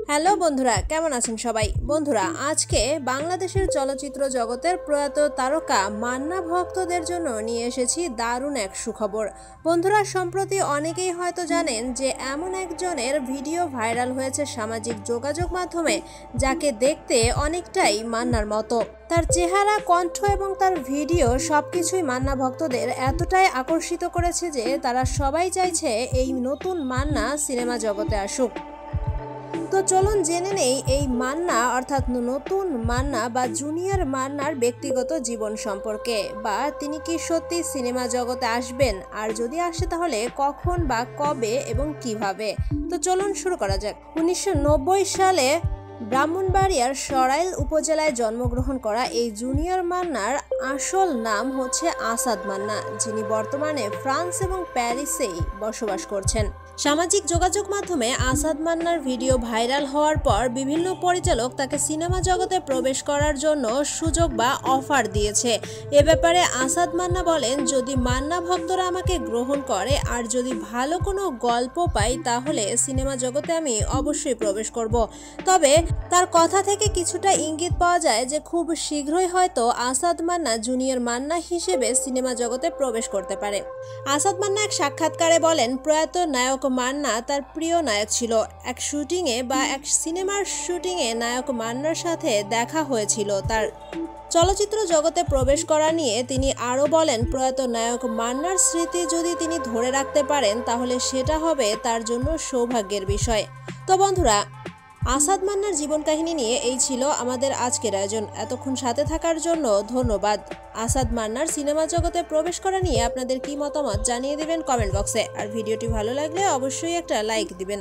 Hello বন্ধুরা, কেমন আছেন সবাই? বন্ধুরা, আজকে বাংলাদেশের চলচ্চিত্র জগতের প্রয়াত তারকা মান্না ভক্তদের জন্য নিয়ে এসেছি দারুণ এক সুখবর। বন্ধুরা, সম্প্রতি অনেকেই হয়তো জানেন যে এমন একজনের ভিডিও ভাইরাল হয়েছে সামাজিক যোগাযোগ মাধ্যমে, যাকে দেখতে অনেকটাই মান্নার মতো। তার চেহারা, কণ্ঠ এবং তার ভিডিও সবকিছুই মান্না ভক্তদের এতটাই আকর্ষিত করেছে যে তারা সবাই চাইছে এই নতুন মান্না সিনেমা জগতে আসুক। তো চলুন জেনে নেই এই মান্না অর্থাৎ নতুন মান্না বা জুনিয়র মান্নার ব্যক্তিগত জীবন সম্পর্কে, বা তিনি কি সত্যি সিনেমা জগতে আসবেন, আর যদি আসে তাহলে কখন বা কবে এবং কিভাবে। তো চলুন শুরু করা যাক। 1990 সালে ব্রাহ্মণবাড়িয়ার সরাইল উপজেলায় জন্মগ্রহণ করা এই জুনিয়র মান্নার আসল নাম হচ্ছে আসাদ মান্না, যিনি বর্তমানে ফ্রান্স এবং প্যারিসেই বসবাস করছেন। সামাজিক যোগাযোগ মাধ্যমে আসাদ মান্নার ভিডিও ভাইরাল হওয়ার পর বিভিন্ন পরিচালক তাকে সিনেমা জগতে প্রবেশ করার জন্য সুযোগ বা অফার দিয়েছে। এ ব্যাপারে আসাদ মান্না বলেন, যদি মান্না ভক্তরা আমাকে গ্রহণ করে আর যদি ভালো কোনো গল্প পাই তাহলে সিনেমা জগতে আমি অবশ্যই প্রবেশ করব। তবে তার কথা থেকে কিছুটা ইঙ্গিত পাওয়া যায় যে খুব শীঘ্রই হয়তো আসাদ মান্না জুনিয়র মান্না হিসেবে সিনেমা জগতে প্রবেশ করতে পারে। আসাদ মান্না এক সাক্ষাৎকারে বলেন, প্রয়াত নায়ক মান্না তার প্রিয় নায়ক ছিল। এক শুটিংয়ে বা এক সিনেমার শুটিংয়ে নায়ক মান্নার সাথে দেখা হয়েছিল তার। চলচ্চিত্র জগতে প্রবেশ করা নিয়ে তিনি আরও বলেন, প্রয়াত নায়ক মান্নার স্মৃতি যদি তিনি ধরে রাখতে পারেন তাহলে সেটা হবে তার জন্য সৌভাগ্যের বিষয়। তো বন্ধুরা, আসাদ মান্নার জীবন কাহিনী নিয়ে এই ছিল আমাদের আজকের আয়োজন। এতক্ষণ সাথে থাকার জন্য ধন্যবাদ। আসাদ মান্নার সিনেমা জগতে প্রবেশ করা নিয়ে আপনাদের কি মতামত জানিয়ে দিবেন কমেন্ট বক্সে। আর ভিডিওটি ভালো লাগলে অবশ্যই একটা লাইক দিবেন।